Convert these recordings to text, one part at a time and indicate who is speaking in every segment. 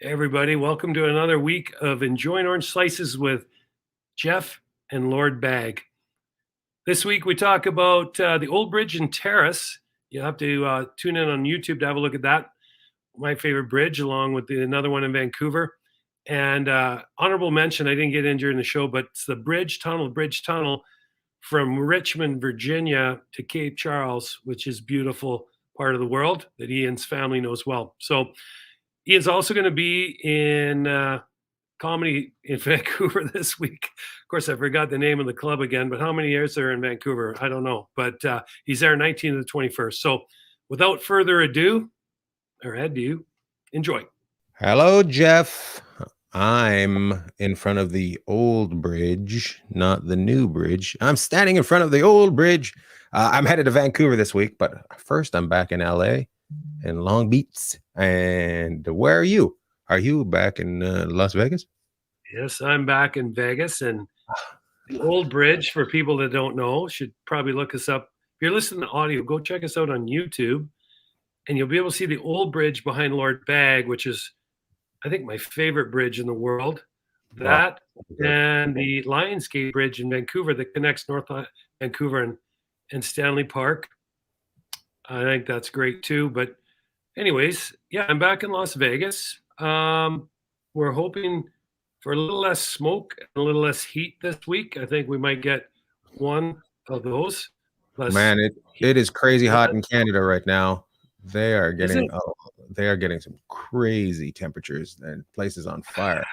Speaker 1: Hey everybody, welcome to another week of Enjoying Orange Slices with Jeff and Lord Bagg. This week we talk about the Old Bridge and Terrace. You'll have to tune in on YouTube to have a look at that. My favorite bridge, along with another one in Vancouver. And honorable mention, I didn't get in during the show, but it's the bridge tunnel from Richmond, Virginia to Cape Charles, which is beautiful part of the world that Ian's family knows well. So Ian's also going to be in comedy in Vancouver this week. Of course, I forgot the name of the club again, but how many years are in Vancouver? I don't know. But he's there 19th to the 21st. So without further ado, enjoy.
Speaker 2: Hello, Jeff. I'm in front of the old bridge, not the new bridge. I'm standing in front of the old bridge. I'm headed to Vancouver this week, but first I'm back in LA, in Long Beach. And where are you? Are you back in Las Vegas?
Speaker 1: Yes, I'm back in Vegas. And the old bridge, for people that don't know, should probably look us up. If you're listening to audio, go check us out on YouTube. And you'll be able to see the old bridge behind Lord Bagg, which is, I think, my favorite bridge in the world. That and the Lionsgate Bridge in Vancouver that connects North Vancouver and Stanley Park. I think that's great too. But anyways, yeah, I'm back in Las Vegas. We're hoping for a little less smoke and a little less heat this week. I think we might get one of those.
Speaker 2: Man, it is crazy hot in Canada right now. They are getting some crazy temperatures and places on fire.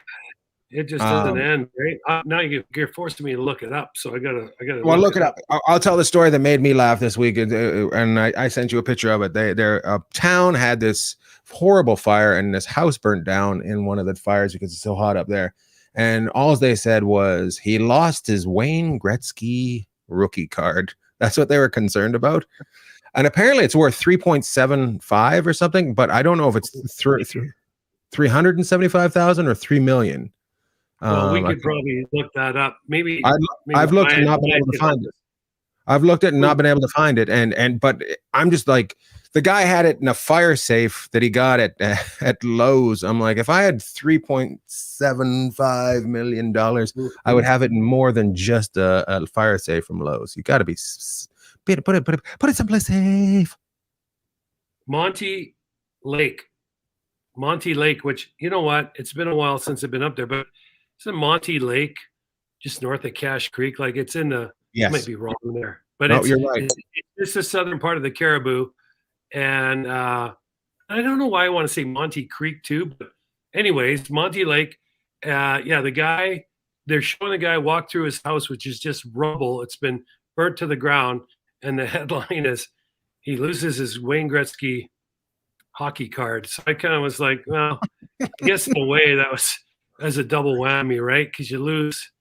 Speaker 1: It just doesn't end, right? Now you're forcing me to look it up, so I gotta.
Speaker 2: Well, look it up. I'll tell the story that made me laugh this week, and I sent you a picture of it. Their town had this horrible fire, and this house burnt down in one of the fires because it's so hot up there. And all they said was he lost his Wayne Gretzky rookie card. That's what they were concerned about. And apparently it's worth 3.75 or something, but I don't know if it's 375,000 or 3 million.
Speaker 1: Well, we could probably look that up. Maybe
Speaker 2: I've looked and not been able to find it. I've looked at it and not been able to find it. But I'm just like, the guy had it in a fire safe that he got at Lowe's. I'm like, if I had $3.75 million, I would have it in more than just a fire safe from Lowe's. You got to be put it someplace safe.
Speaker 1: Monty Lake, which, you know what? It's been a while since I've been up there, but it's in Monty Lake, just north of Cache Creek. Like it's in the, I might be wrong there, but
Speaker 2: you're right.
Speaker 1: It's the southern part of the Caribou. And I don't know why I want to say Monty Creek too, but anyways, Monty Lake. The guy, they're showing the guy walk through his house, which is just rubble. It's been burnt to the ground. And the headline is, he loses his Wayne Gretzky hockey card. So I kind of was like, well, I guess in a way that was as a double whammy, right? Because you lose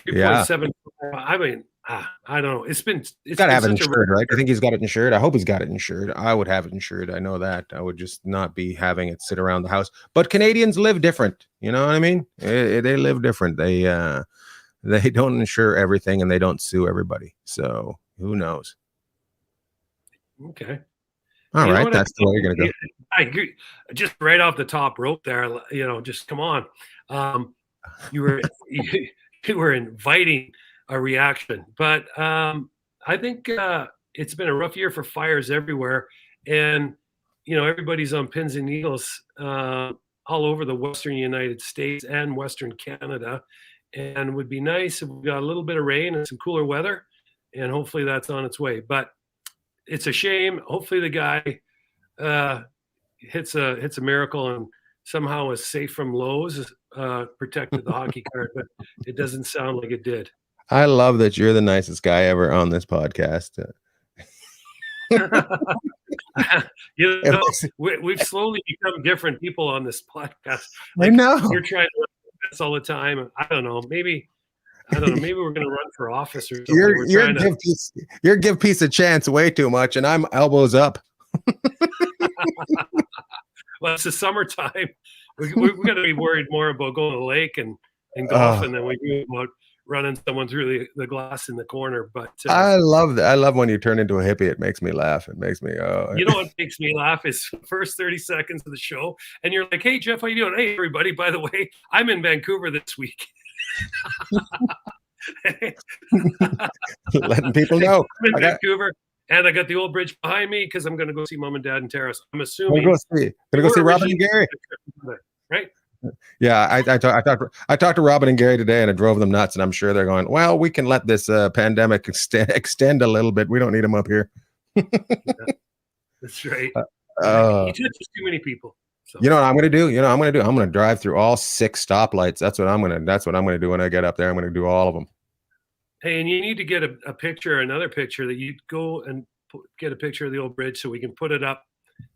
Speaker 1: 3.7. I mean, I don't know. It's got
Speaker 2: to have it insured, right? I think he's got it insured. I hope he's got it insured. I would have it insured. I know that. I would just not be having it sit around the house. But Canadians live different. You know what I mean? They live different. They don't insure everything and they don't sue everybody. So who knows?
Speaker 1: Okay.
Speaker 2: All right. That's the way you're going to go.
Speaker 1: I agree. Just right off the top rope there, just come on. You were inviting a reaction, but I think it's been a rough year for fires everywhere. And, everybody's on pins and needles all over the Western United States and Western Canada. And it would be nice if we got a little bit of rain and some cooler weather. And hopefully that's on its way. But it's a shame. Hopefully the guy hits a miracle and somehow is safe from Lowe's, protected the hockey card. But it doesn't sound like it did.
Speaker 2: I love that you're the nicest guy ever on this podcast.
Speaker 1: We've slowly become different people on this podcast.
Speaker 2: I know.
Speaker 1: You're trying to run this all the time. I don't know. Maybe we're going to run for office or something.
Speaker 2: You're give peace a chance way too much, and I'm elbows up.
Speaker 1: Well, it's the summertime. We're going to be worried more about going to the lake and golfing than we do about running someone through the glass in the corner. But
Speaker 2: I love that. I love when you turn into a hippie. It makes me laugh. It makes me.
Speaker 1: you know what makes me laugh is the first 30 seconds of the show, and you're like, "Hey Jeff, how you doing? Hey everybody, by the way, I'm in Vancouver this week."
Speaker 2: Letting people know.
Speaker 1: I'm in Vancouver, and I got the old bridge behind me because I'm going to go see Mom and Dad in Terrace. I'm assuming
Speaker 2: Gonna go see Robin and Gary,
Speaker 1: right?
Speaker 2: Yeah, I talked to Robin and Gary today, and I drove them nuts. And I'm sure they're going, well, we can let this pandemic extend a little bit. We don't need them up here.
Speaker 1: Yeah, that's right. He touches too many people. So.
Speaker 2: You know what I'm gonna do? I'm gonna drive through all 6 stoplights. That's what I'm gonna do when I get up there. I'm gonna do all of them.
Speaker 1: Hey, and you need to get a picture, another picture that you go and get a picture of the old bridge so we can put it up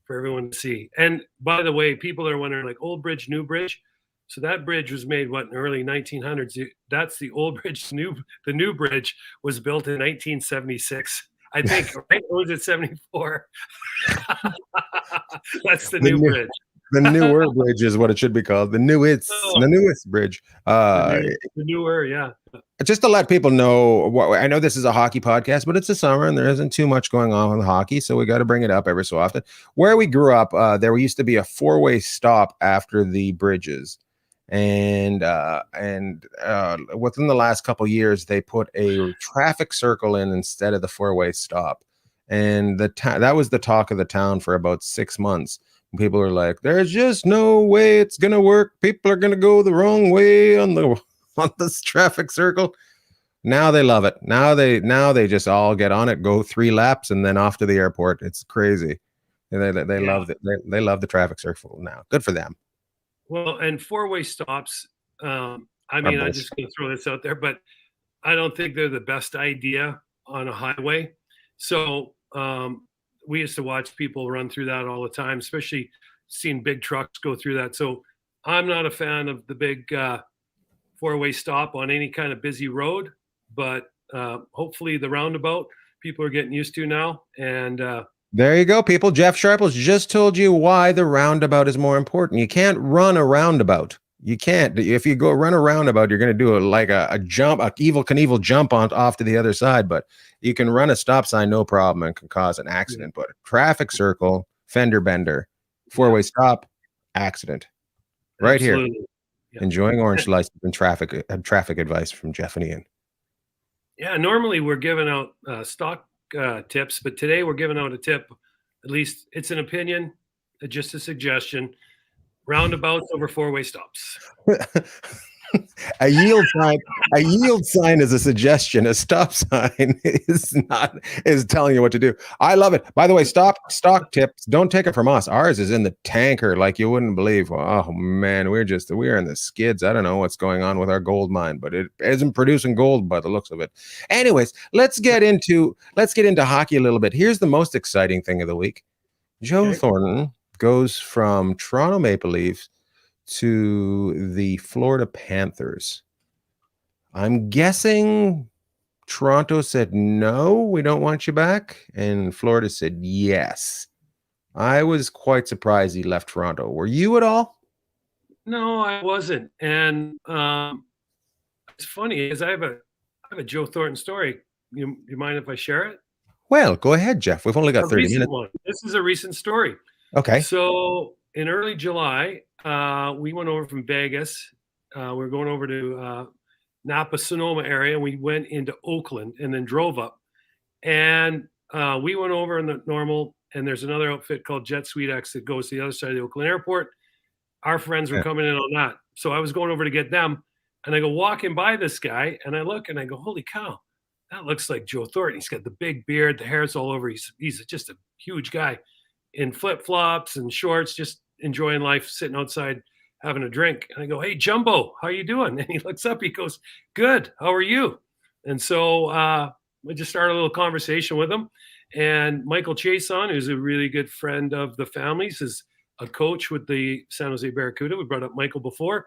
Speaker 1: for everyone to see. And by the way, people are wondering, like, old bridge, new bridge. So that bridge was made in the early 1900s. That's the old bridge. The new bridge was built in 1976, I think. Right? Or was it 74? That's the new bridge.
Speaker 2: The newer bridge is what it should be called. The newest bridge.
Speaker 1: The newer, yeah.
Speaker 2: Just to let people know, I know this is a hockey podcast, but it's the summer and there isn't too much going on with hockey, so we got to bring it up every so often. Where we grew up, there used to be a 4-way stop after the bridges, and within the last couple of years, they put a traffic circle in instead of the 4-way stop, and that was the talk of the town for about 6 months. People are like, there's just no way it's gonna work. People are gonna go the wrong way on this traffic circle. Now they love it. Now they just all get on it, go 3 laps, and then off to the airport. It's crazy. They love it. They love the traffic circle now. Good for them.
Speaker 1: Well, and 4-way stops. I mean, I'm just gonna throw this out there, but I don't think they're the best idea on a highway. So we used to watch people run through that all the time, especially seeing big trucks go through that. So I'm not a fan of the big 4-way stop on any kind of busy road, but hopefully the roundabout people are getting used to now. And
Speaker 2: there you go, people. Jeff Sharples just told you why the roundabout is more important. You can't run a roundabout. You can't. If you go run a roundabout, you're going to do a jump, a Evel Knievel jump off to the other side. But you can run a stop sign, no problem, and can cause an accident. But a traffic circle, fender bender, 4-way stop, accident. Right Absolutely. Here. Yeah. Enjoying orange slices and traffic advice from Jeff and Ian.
Speaker 1: Yeah, normally we're giving out stock tips, but today we're giving out a tip. At least it's an opinion, just a suggestion. Roundabouts over 4-way stops. A yield sign is a suggestion. A stop sign is telling you what to do. I love it. By the way, stock tips, don't take it from us. Ours is in the tanker like you wouldn't believe. Oh man, we're in the skids. I don't know what's going on with our gold mine, but it isn't producing gold by the looks of it. Anyways, let's get into hockey a little bit. Here's the most exciting thing of the week. Joe Thornton goes from Toronto Maple Leafs to the Florida Panthers. I'm guessing Toronto said, no, we don't want you back. And Florida said, yes. I was quite surprised he left Toronto. Were you at all? No, I wasn't. And it's funny because I have a Joe Thornton story. You mind if I share it?
Speaker 2: Well, go ahead, Jeff. We've only got 30 minutes.
Speaker 1: This is a recent story.
Speaker 2: Okay.
Speaker 1: So in early July, we went over from Vegas. We were going over to Napa, Sonoma area. We went into Oakland and then drove up. And we went over in the normal, and there's another outfit called Jet Suite X that goes to the other side of the Oakland airport. Our friends were coming in on that. So I was going over to get them. And I go walking by this guy, and I look, and I go, holy cow, that looks like Joe Thornton. He's got the big beard, the hair's all over. He's just a huge guy in flip-flops and shorts, just enjoying life, sitting outside having a drink. And I go, hey, Jumbo, how you doing? And he looks up, he goes, good, how are you? And so we just started a little conversation with him. And Michael Chason, who's a really good friend of the family's, is a coach with the San Jose Barracuda. We brought up Michael before.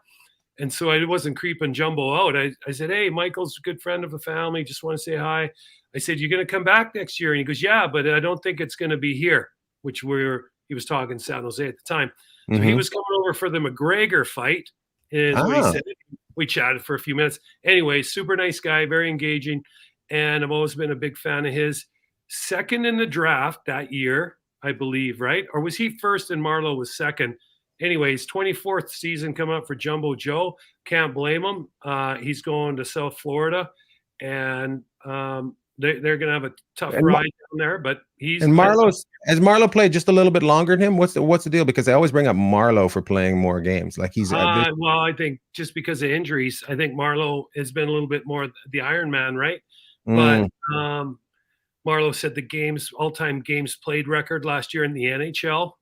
Speaker 1: And so I wasn't creeping Jumbo out. I said, hey, Michael's a good friend of the family. Just want to say hi. I said, you're going to come back next year? And he goes, yeah, but I don't think it's going to be here, which he was talking San Jose at the time. So he was coming over for the McGregor fight, is what he said. we chatted for a few minutes. Anyway, super nice guy, very engaging, and I've always been a big fan of his. Second in the draft that year, I believe, right? Or was he first and Marleau was second? Anyways, 24th season coming up for Jumbo Joe. Can't blame him. He's going to South Florida, and they're going to have a tough ride down there. But
Speaker 2: has Marleau played just a little bit longer than him? What's the deal? Because they always bring up Marleau for playing more games. Like he's
Speaker 1: well, I think just because of injuries, I think Marleau has been a little bit more the Iron Man, right? But Marleau set the all-time games played record last year in the NHL.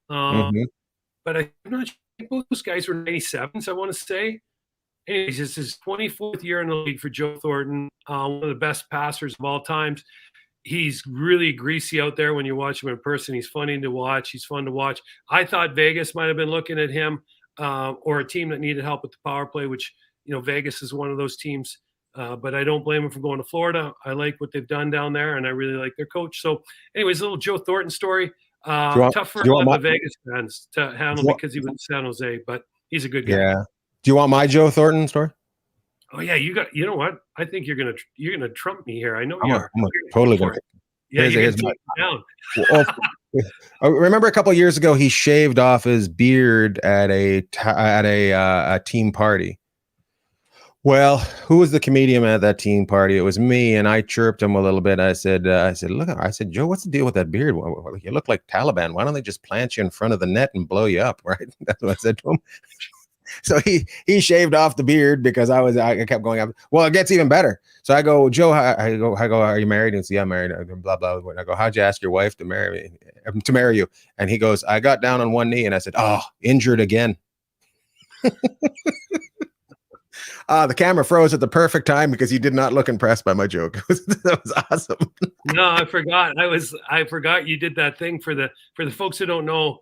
Speaker 1: But I'm not sure. Both those guys were 97s, I want to say. Anyways, this is his 24th year in the league for Joe Thornton, one of the best passers of all times. He's really greasy out there when you watch him in person. He's funny to watch. He's fun to watch. I thought Vegas might have been looking at him or a team that needed help with the power play, which, Vegas is one of those teams. But I don't blame him for going to Florida. I like what they've done down there, and I really like their coach. So anyways, a little Joe Thornton story. Tough for a lot of the Vegas fans to handle because he was in San Jose, but he's a good guy.
Speaker 2: Yeah. Do you want my Joe Thornton story?
Speaker 1: Oh yeah, you know what? I think you're gonna trump me here. I know you are.
Speaker 2: I'm totally gonna.
Speaker 1: Yeah, you're gonna take me down.
Speaker 2: Well, I remember a couple of years ago he shaved off his beard at a team party. Well, who was the comedian at that team party? It was me, and I chirped him a little bit. I said, look, Joe, what's the deal with that beard? You look like Taliban. Why don't they just plant you in front of the net and blow you up? Right? That's what I said to him. So he shaved off the beard because I kept going up. Well, it gets even better. So I go, Joe, I go, are you married? And he says, yeah, I'm married. Blah, blah, blah. I go, how'd you ask your wife to marry you? And he goes, I got down on one knee and I said, oh, injured again. The camera froze at the perfect time because he did not look impressed by my joke. That was awesome.
Speaker 1: No, I forgot. I forgot you did that thing for the folks who don't know.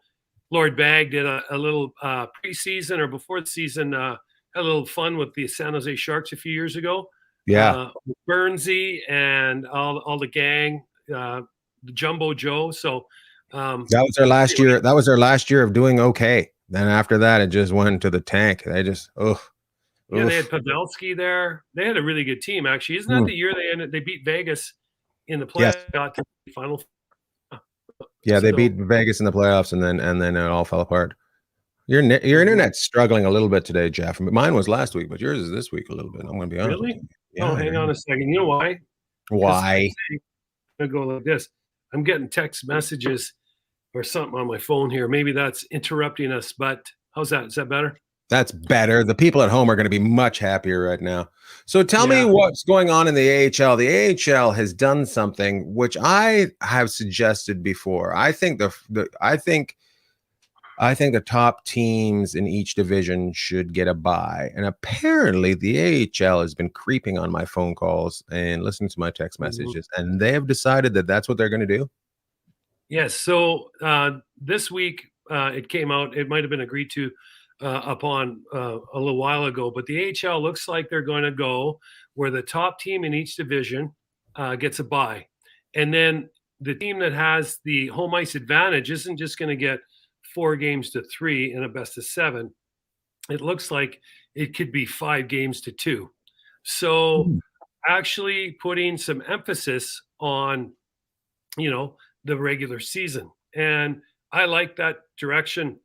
Speaker 1: Lord Bagg did a little preseason or before the season, had a little fun with the San Jose Sharks a few years ago.
Speaker 2: Yeah,
Speaker 1: Burnsy and all the gang, the Jumbo Joe. So
Speaker 2: that was their last year. That was their last year of doing okay. Then after that, it just went to the tank. They just
Speaker 1: Yeah, they had Pavelski there. They had a really good team, actually. Isn't that the year they beat Vegas in the playoffs?
Speaker 2: Yes.
Speaker 1: Got to the final.
Speaker 2: Yeah, they beat Vegas in the playoffs, and then it all fell apart. Your internet's struggling a little bit today, Jeff. Mine was last week, but yours is this week a little bit. I'm going to be honest.
Speaker 1: Really? Yeah, hang on a second. You know why?
Speaker 2: Why?
Speaker 1: I'm going to go like this. I'm getting text messages or something on my phone here. Maybe that's interrupting us, but how's that? Is that better?
Speaker 2: That's better. The people at home are going to be much happier right now. So tell me what's going on in the AHL. The AHL has done something which I have suggested before. I think the top teams in each division should get a bye. And apparently the AHL has been creeping on my phone calls and listening to my text messages, and they have decided that that's what they're going to do.
Speaker 1: Yes. So this week it came out. It might have been agreed to upon a little while ago, but the AHL looks like they're going to go where the top team in each division gets a bye. And then the team that has the home ice advantage isn't just going to get 4 games to 3 in a best of 7. It looks like it could be 5 games to 2. So actually putting some emphasis on, the regular season. And I like that direction.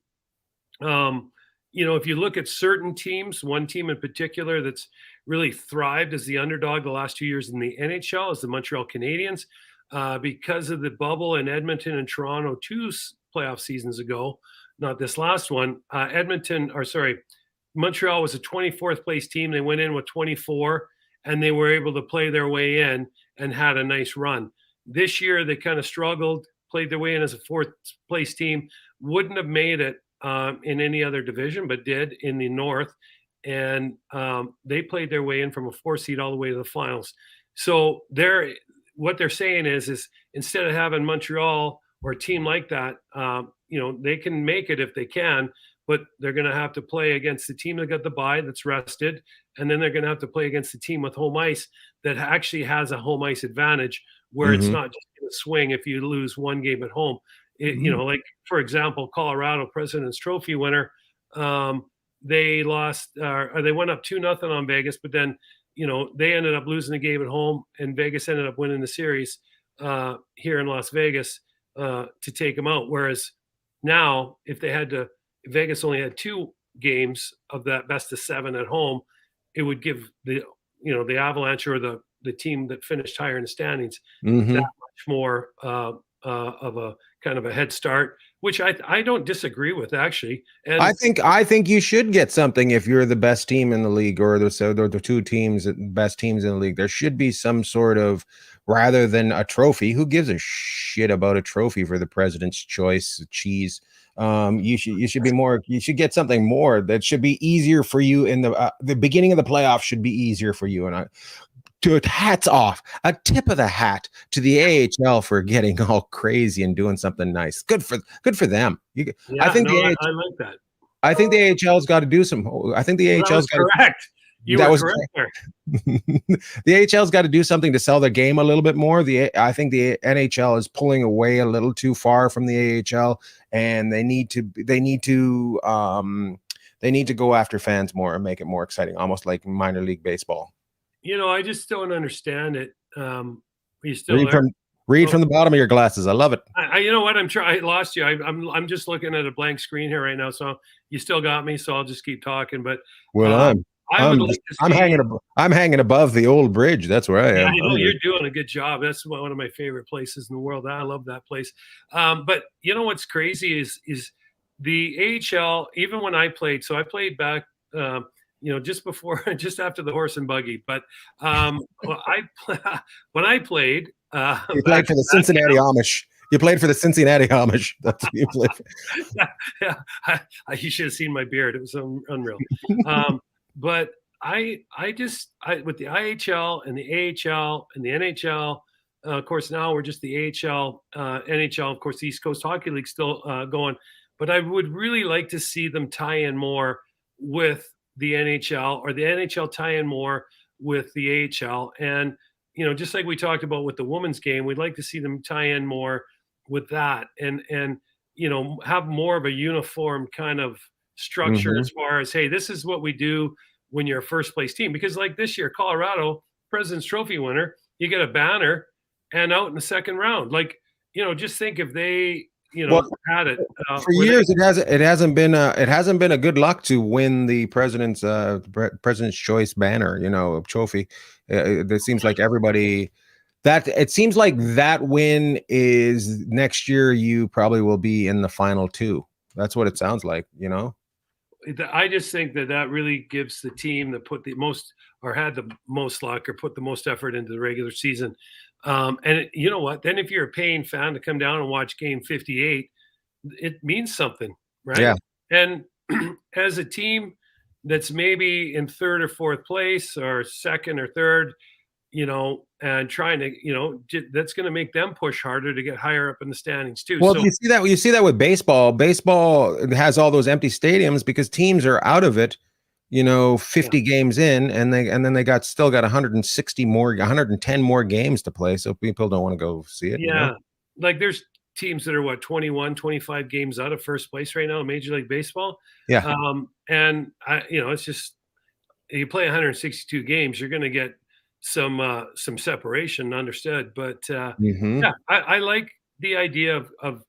Speaker 1: If you look at certain teams, one team in particular that's really thrived as the underdog the last 2 years in the NHL is the Montreal Canadiens. Because of the bubble in Edmonton and Toronto 2 playoff seasons ago, not this last one, Montreal was a 24th place team. They went in with 24 and they were able to play their way in and had a nice run. This year, they kind of struggled, played their way in as a 4th place team, wouldn't have made it in any other division, but did in the North. And they played their way in from a 4 seed all the way to the finals. So what they're saying is instead of having Montreal or a team like that, they can make it if they can, but they're going to have to play against the team that got the bye that's rested. And then they're going to have to play against the team with home ice that actually has a home ice advantage where it's not just going to swing if you lose 1 game at home. Like, for example, Colorado President's Trophy winner, they lost, or they went up 2-0 on Vegas, but then, they ended up losing the game at home, and Vegas ended up winning the series here in Las Vegas to take them out. Whereas now, if Vegas only had 2 games of that best of 7 at home, it would give the Avalanche or the team that finished higher in the standings that much more of a kind of a head start, which I don't disagree with, actually. And
Speaker 2: I think you should get something if you're the best team in the league, or the 2 teams, best teams in the league. There should be some sort of, rather than a trophy. Who gives a shit about a trophy for the President's Choice cheese? You should be more. You should get something more that should be easier for you in the beginning of the playoffs. Should be easier for you. And hats off, a tip of the hat to the AHL for getting all crazy and doing something nice. Good for them. I think I
Speaker 1: like that.
Speaker 2: I think the AHL's got to do some. I think the AHL's got
Speaker 1: correct. You were correct.
Speaker 2: The AHL's got to do something to sell their game a little bit more. I think the NHL is pulling away a little too far from the AHL, and they need to go after fans more and make it more exciting, almost like minor league baseball.
Speaker 1: I just don't understand it. You still
Speaker 2: read from the bottom of your glasses. I love it.
Speaker 1: You know what? I lost you. I'm just looking at a blank screen here right now. So you still got me. So I'll just keep talking. But
Speaker 2: I'm hanging above the old bridge. That's where I am.
Speaker 1: I know you're doing a good job. That's one of my favorite places in the world. I love that place. But what's crazy is the AHL. Even when I played, so I played back. Just after the horse and buggy. But when I played,
Speaker 2: you played for the Cincinnati Amish. You played for the Cincinnati Amish. That's what you played for.
Speaker 1: Yeah. You should have seen my beard. It was unreal. But I with the IHL and the AHL and the NHL, of course, now we're just the AHL, NHL, of course, the East Coast Hockey League still going. But I would really like to see them tie in more with the NHL, or the NHL tie in more with the AHL. And, just like we talked about with the women's game, we'd like to see them tie in more with that and have more of a uniform kind of structure as far as, hey, this is what we do when you're a first place team. Because like this year, Colorado, President's Trophy winner, you get a banner and out in the second round. Like, just think if they, had it
Speaker 2: for years. It hasn't been a good luck to win the President's Choice banner, trophy. It seems like that win is next year. You probably will be in the final 2. That's what it sounds like.
Speaker 1: I just think that really gives the team that put the most, or had the most luck, or put the most effort into the regular season. And you know what? Then if you're a paying fan to come down and watch game 58, it means something, right?
Speaker 2: Yeah.
Speaker 1: And as a team that's maybe in 3rd or 4th place, or 2nd or 3rd, and trying to, that's going to make them push harder to get higher up in the standings too.
Speaker 2: Well, you see that with baseball. Baseball has all those empty stadiums because teams are out of it, 50 games in, and then they still got 110 more games to play. So people don't want to go see it.
Speaker 1: Yeah. Like there's teams that are 21, 25 games out of first place right now in Major League Baseball.
Speaker 2: Yeah.
Speaker 1: And it's just, you play 162 games, you're going to get some separation, understood. But I like the idea of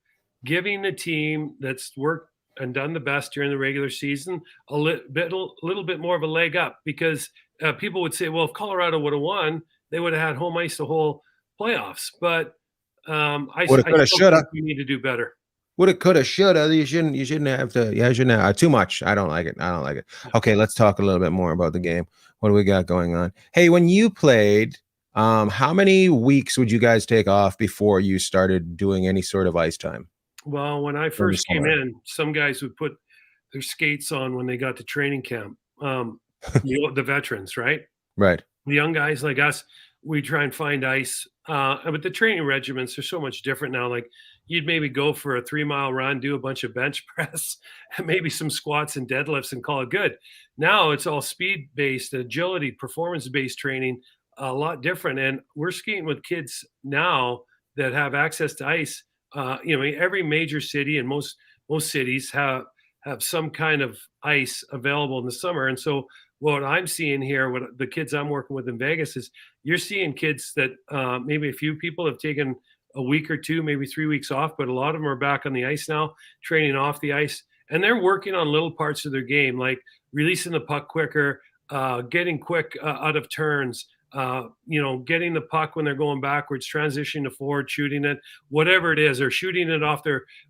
Speaker 1: giving the team that's worked and done the best during the regular season a little bit more of a leg up, because people would say, well, if Colorado would have won, they would have had home ice the whole playoffs. But I think we need to do better.
Speaker 2: Woulda, coulda, shoulda. You shouldn't have to. Yeah, you shouldn't have too much. I don't like it. Okay, let's talk a little bit more about the game. What do we got going on? Hey, when you played, how many weeks would you guys take off before you started doing any sort of ice time?
Speaker 1: Well, when I first came in, some guys would put their skates on when they got to training camp. The veterans, right?
Speaker 2: Right.
Speaker 1: The young guys like us, we try and find ice. But the training regiments are so much different now. Like you'd maybe go for a 3-mile run, do a bunch of bench press, and maybe some squats and deadlifts and call it good. Now it's all speed-based, agility, performance-based training, a lot different. And we're skating with kids now that have access to ice. Every major city and most cities have have some kind of ice available in the summer. And so what I'm seeing here, what the kids I'm working with in Vegas is, you're seeing kids that maybe a few people have taken a week or two, maybe 3 weeks off, but a lot of them are back on the ice now, training off the ice, and they're working on little parts of their game, like releasing the puck quicker, getting quick out of turns, getting the puck when they're going backwards, transitioning to forward, shooting it, whatever it is, or shooting it off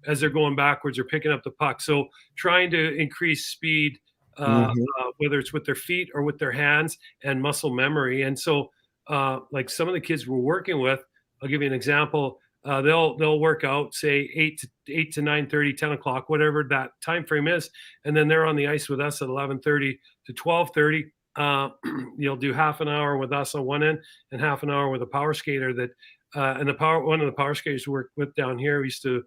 Speaker 1: as they're going backwards or picking up the puck. So trying to increase speed, whether it's with their feet or with their hands, and muscle memory. And so, like some of the kids we're working with, I'll give you an example. They'll work out, say 8 to 9:30, 10 o'clock, whatever that time frame is, and then they're on the ice with us at 11:30 to 12:30. You'll do half an hour with us on one end and half an hour with a power skater that, and one of the power skaters we work with down here used to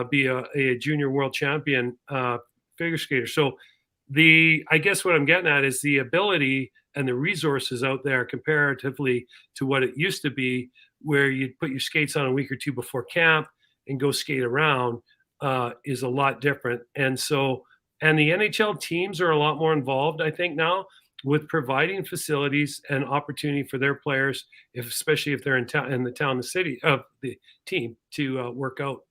Speaker 1: be a junior world champion figure skater. So I guess what I'm getting at is the ability and the resources out there comparatively to what it used to be, where you'd put your skates on a week or two before camp and go skate around, is a lot different. And so, and the NHL teams are a lot more involved, I think, now, with providing facilities and opportunity for their players, especially if they're in the city of the team, to work out.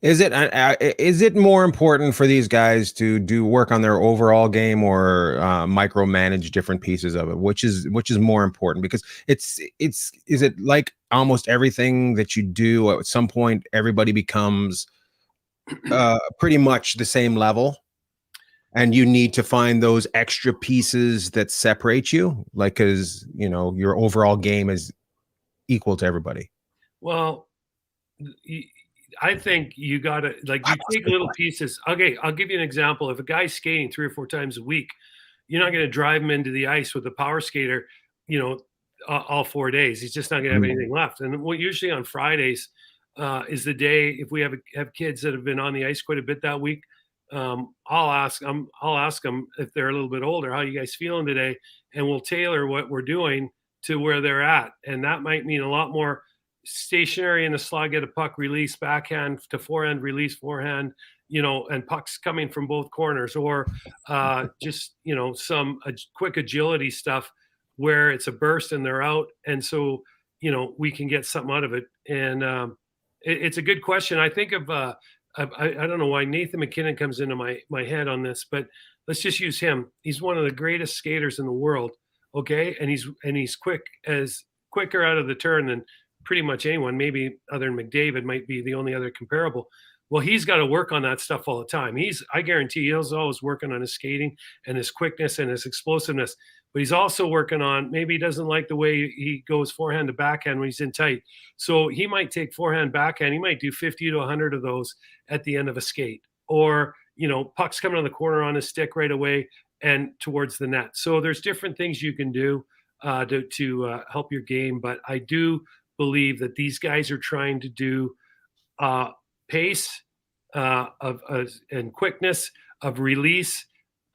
Speaker 2: Is it more important for these guys to do work on their overall game, or micromanage different pieces of it? Which is more important? Because is it like almost everything that you do at some point, everybody becomes pretty much the same level, and you need to find those extra pieces that separate you, like, because your overall game is equal to everybody.
Speaker 1: Well, I think you gotta, like, you take little pieces. Okay, I'll give you an example. If a guy's skating 3 or 4 times a week, you're not going to drive him into the ice with a power skater, all 4 days. He's just not going to have anything left. And usually on Fridays is the day, if we have kids that have been on the ice quite a bit that week, I'll ask them if they're a little bit older, how you guys feeling today? And we'll tailor what we're doing to where they're at. And that might mean a lot more stationary in the slot, get a puck, release, backhand to forehand, release, forehand, and pucks coming from both corners, or just, some quick agility stuff where it's a burst and they're out. And so, we can get something out of it. And it's a good question. I think of, I don't know why Nathan McKinnon comes into my head on this, but let's just use him. He's one of the greatest skaters in the world. Okay. And he's quicker out of the turn than pretty much anyone, maybe other than McDavid might be the only other comparable. Well, he's got to work on that stuff all the time. I guarantee he's always working on his skating and his quickness and his explosiveness, but he's also working on, maybe he doesn't like the way he goes forehand to backhand when he's in tight. So he might take forehand, backhand. He might do 50 to 100 of those at the end of a skate, or, pucks coming on the corner on his stick right away and towards the net. So there's different things you can do to help your game. But I do believe that these guys are trying to do pace and quickness of release,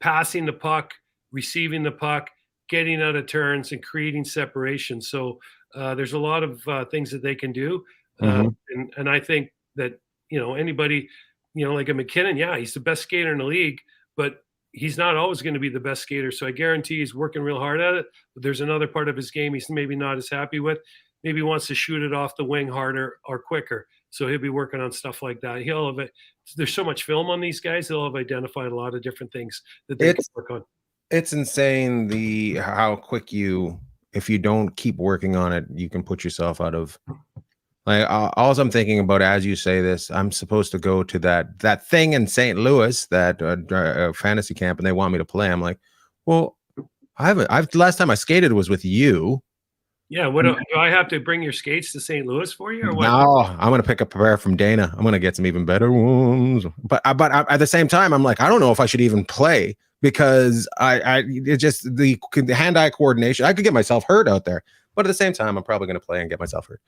Speaker 1: passing the puck, receiving the puck, getting out of turns, and creating separation. So there's a lot of things that they can do. And I think that, anybody, like a McKinnon, yeah, he's the best skater in the league, but he's not always going to be the best skater. So I guarantee he's working real hard at it. But there's another part of his game he's maybe not as happy with. Maybe wants to shoot it off the wing harder or quicker. So he'll be working on stuff like that. There's so much film on these guys. They'll have identified a lot of different things that they can work on.
Speaker 2: It's insane how quick if you don't keep working on it, you can put yourself out of, like, all I'm thinking about as you say this, I'm supposed to go to that thing in St. Louis, that fantasy camp, and they want me to play. I'm like, well, last time I skated was with you.
Speaker 1: Yeah, do I have to bring your skates to St. Louis for you, or what?
Speaker 2: No, I'm gonna pick up a pair from Dana. I'm gonna get some even better ones. But at the same time, I'm like, I don't know if I should even play, because it's just the hand-eye coordination. I could get myself hurt out there. But at the same time, I'm probably gonna play and get myself hurt.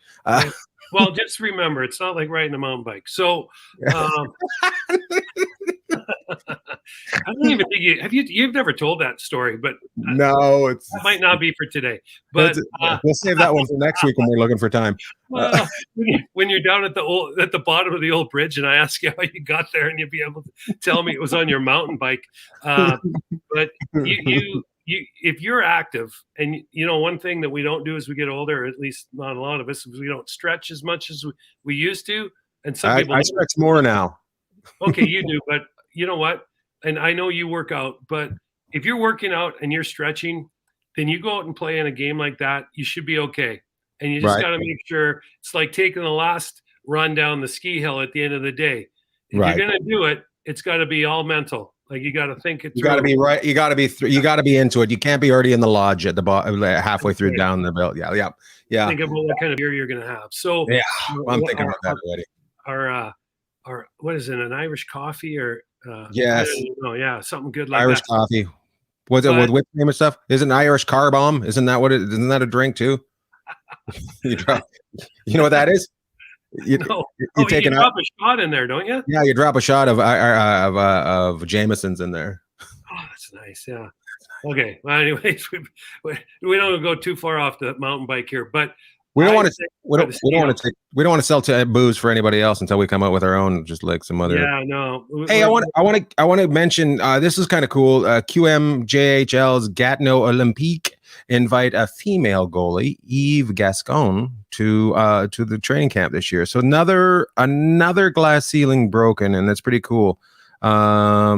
Speaker 1: Well, just remember, it's not like riding a mountain bike. So I don't even think you've never told that story, but
Speaker 2: No,
Speaker 1: that might not be for today. But
Speaker 2: it's we'll save that one for next week when we're looking for time.
Speaker 1: well, when you're down at the bottom of the old bridge, and I ask you how you got there, and you'll be able to tell me it was on your mountain bike. But you if you're active, and one thing that we don't do as we get older, or at least not a lot of us, is we don't stretch as much as we used to. And some people
Speaker 2: I stretch more now.
Speaker 1: Okay, you do, but you know what? And I know you work out, but if you're working out and you're stretching, then you go out and play in a game like that, you should be okay. And you just
Speaker 2: Right.
Speaker 1: got to make sure it's like taking the last run down the ski hill at the end of the day. If
Speaker 2: Right.
Speaker 1: you're going to do it, it's got to be all mental. Like you got to think it through.
Speaker 2: You got to be right. You got to be. You got to be into it. You can't be already in the lodge at the bottom, halfway through down the belt. Yeah.
Speaker 1: Think about what kind of beer you're going to have. So
Speaker 2: yeah, I'm thinking about that already.
Speaker 1: Our what is it? An Irish coffee or
Speaker 2: yes,
Speaker 1: yeah, something good like
Speaker 2: Irish
Speaker 1: that.
Speaker 2: coffee. What's it with whipped cream and stuff? Isn't Irish car bomb? Isn't that what it? Isn't that a drink too? You know what that is? You
Speaker 1: drop
Speaker 2: a
Speaker 1: shot in there, don't you?
Speaker 2: Yeah, you drop a shot of Jameson's in there.
Speaker 1: Oh, that's nice. Yeah. Okay. Well, anyways, we don't go too far off the mountain bike here, but
Speaker 2: we don't want to sell booze for anybody else until we come out with our own, just like some other.
Speaker 1: Yeah, no.
Speaker 2: Hey, I want to mention this is kind of cool. QMJHL's Gatineau Olympique invite a female goalie, Eve Gascon, to the training camp this year. So another glass ceiling broken, and that's pretty cool.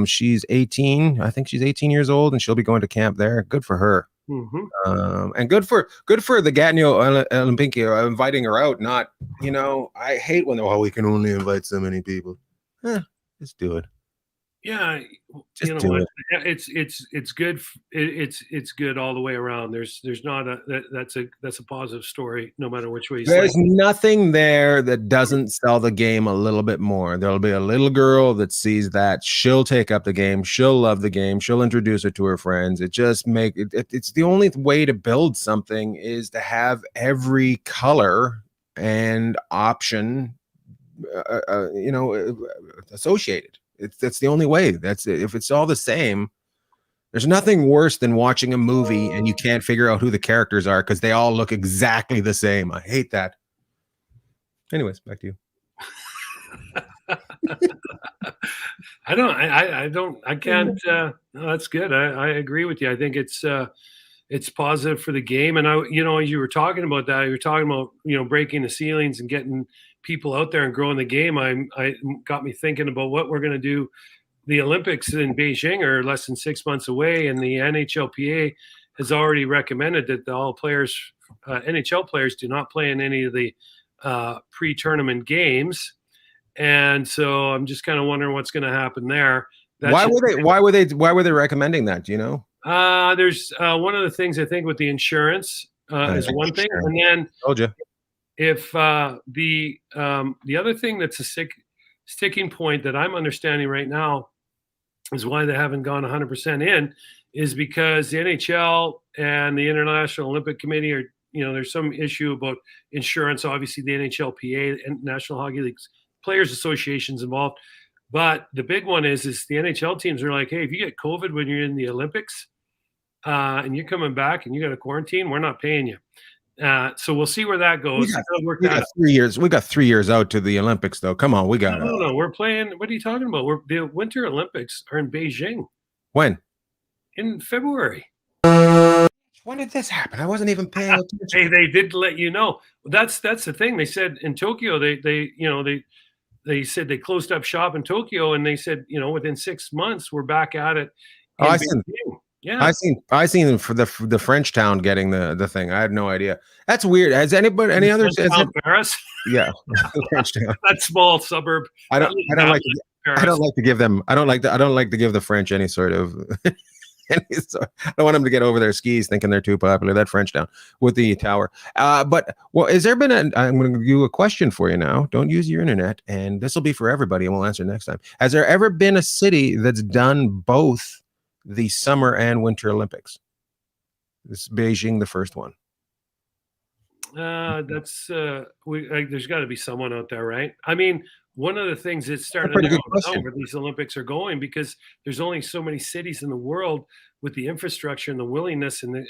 Speaker 2: She's 18. I think she's 18 years old, and she'll be going to camp there. Good for her.
Speaker 1: Mm-hmm.
Speaker 2: And good for the Gatineau Olympique inviting her out. Not, I hate when we can only invite so many people. Just do it.
Speaker 1: Yeah,
Speaker 2: just
Speaker 1: what? It's good. It's good all the way around. There's not that's a positive story no matter which way.
Speaker 2: There's nothing there that doesn't sell the game a little bit more. There'll be a little girl that sees that. She'll take up the game. She'll love the game. She'll introduce it to her friends. It just it's the only way to build something is to have every color and option, associated. That's the only way. That's it. If it's all the same, there's nothing worse than watching a movie and you can't figure out who the characters are because they all look exactly the same. I hate that. Anyways, back to you.
Speaker 1: I can't. No, that's good. I agree with you. I think it's positive for the game. And as you were talking about that, you were talking about, breaking the ceilings and getting people out there and growing the game. I got me thinking about what we're going to do. The Olympics in Beijing are less than 6 months away, and the NHLPA has already recommended that all players, NHL players, do not play in any of the pre-tournament games. And so I'm just kind of wondering what's going to happen there.
Speaker 2: Why were they recommending that? Do you know?
Speaker 1: There's one of the things I think with the insurance is one thing, and then
Speaker 2: told you.
Speaker 1: If the other thing that's a sticking point that I'm understanding right now is why they haven't gone 100% in is because the NHL and the International Olympic Committee are, there's some issue about insurance. Obviously, the NHLPA and National Hockey League's Players Association's involved. But the big one is the NHL teams are like, hey, if you get COVID when you're in the Olympics and you're coming back and you got a quarantine, we're not paying you. So we'll see where that goes.
Speaker 2: We got 3 years. We got 3 years out to the Olympics, though. Come on, we got.
Speaker 1: No, we're playing. What are you talking about? The Winter Olympics are in Beijing.
Speaker 2: When?
Speaker 1: In February.
Speaker 2: When did this happen? I wasn't even paying attention.
Speaker 1: Hey, they did let you know. That's the thing. They said in Tokyo, they said they closed up shop in Tokyo, and they said within 6 months we're back at it.
Speaker 2: Yeah, I seen them for the French town getting the thing. I had no idea. That's weird. Has anybody any others?
Speaker 1: Paris?
Speaker 2: Yeah, French town.
Speaker 1: That small suburb.
Speaker 2: I don't like to give them. I don't like to give the French any sort of. I don't want them to get over their skis thinking they're too popular. That French town with the tower. But has there been I'm going to give you a question for you now. Don't use your internet, and this will be for everybody, and we'll answer next time. Has there ever been a city that's done both the Summer and Winter Olympics? This is Beijing, the first one.
Speaker 1: There's got to be someone out there, right? I mean, one of the things that's starting
Speaker 2: pretty
Speaker 1: to
Speaker 2: good
Speaker 1: narrow down
Speaker 2: question.
Speaker 1: where these Olympics are going, because there's only so many cities in the world with the infrastructure and the willingness and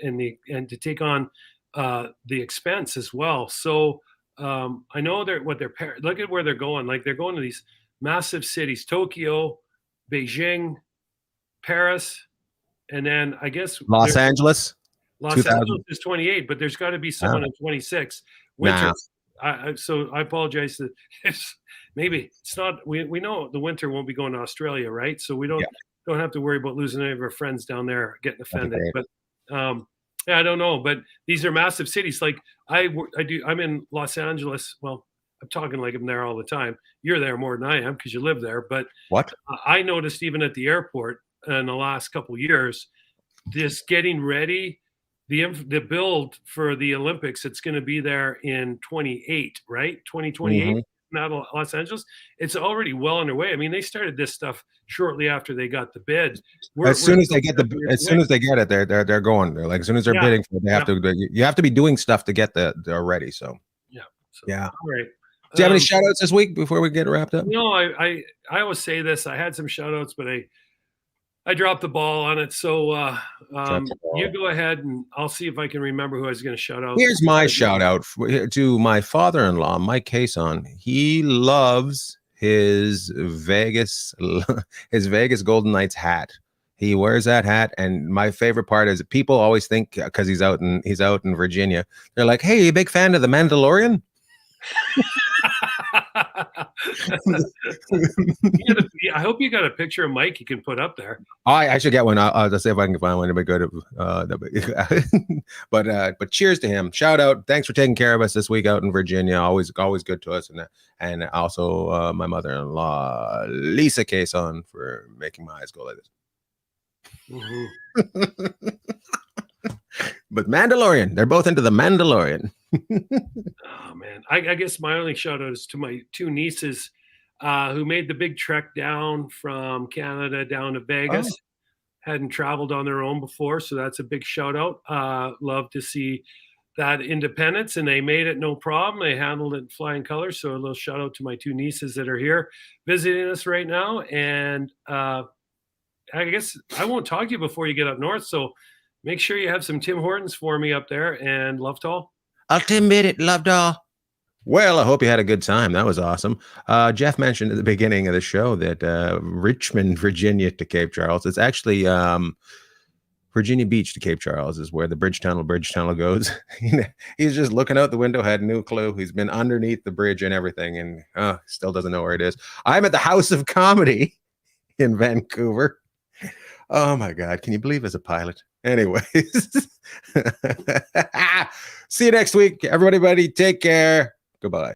Speaker 1: to take on the expense as well. So I know look at where they're going. Like they're going to these massive cities: Tokyo, Beijing, Paris, and then I guess
Speaker 2: Los Angeles,
Speaker 1: Los
Speaker 2: 2000.
Speaker 1: Angeles is 28, but there's got to be someone in 26. Winter.
Speaker 2: Nah.
Speaker 1: So I apologize that maybe it's not. We know the winter won't be going to Australia, right? So we don't have to worry about losing any of our friends down there getting offended. But yeah, I don't know. But these are massive cities. Like I'm in Los Angeles. Well, I'm talking like I'm there all the time. You're there more than I am because you live there. But
Speaker 2: What?
Speaker 1: I noticed even at the airport in the last couple of years, just getting ready. The build for the Olympics, it's going to be there in 28, right? 2028, not Los Angeles. It's already well underway. I mean, they started this stuff shortly after they got the bid.
Speaker 2: As soon as they get it, they're going. They're like, as soon as they're bidding for it, they have to. You have to be doing stuff to get they're ready. So yeah. All
Speaker 1: right.
Speaker 2: Do you have any shout outs this week before we get wrapped up?
Speaker 1: No, I always say this. I had some shout outs, but I dropped the ball on it. So you go ahead and I'll see if I can remember who I was going to shout out.
Speaker 2: Here's my shout out to my father-in-law, Mike Cason. He loves his Vegas Golden Knights hat. He wears that hat, and my favorite part is people always think because he's out in Virginia, they're like, "Hey, you a big fan of The Mandalorian?"
Speaker 1: I hope you got a picture of Mike you can put up there.
Speaker 2: I should get one. I'll see if I can find one. But good. But cheers to him. Shout out. Thanks for taking care of us this week out in Virginia. Always good to us. And also my mother-in-law, Lisa Cason, for making my eyes go like this. But Mandalorian, they're both into The Mandalorian.
Speaker 1: Oh man, I guess my only shout out is to my two nieces who made the big trek down from Canada down to Vegas. Hadn't traveled on their own before, so that's a big shout out. Love to see that independence, and they made it no problem. They handled it in flying colors. So a little shout out to my two nieces that are here visiting us right now. And I guess I won't talk to you before you get up north, so make sure you have some Tim Hortons for me up there, and love to all.
Speaker 2: I'll admit it, loved all. Well, I hope you had a good time. That was awesome. Jeff mentioned at the beginning of the show that Richmond, Virginia to Cape Charles. It's actually Virginia Beach to Cape Charles is where the bridge tunnel goes. He's just looking out the window, had no clue. He's been underneath the bridge and everything, and still doesn't know where it is. I'm at the House of Comedy in Vancouver. Oh my God, can you believe as a pilot? Anyways, see you next week. Everybody, take care. Goodbye.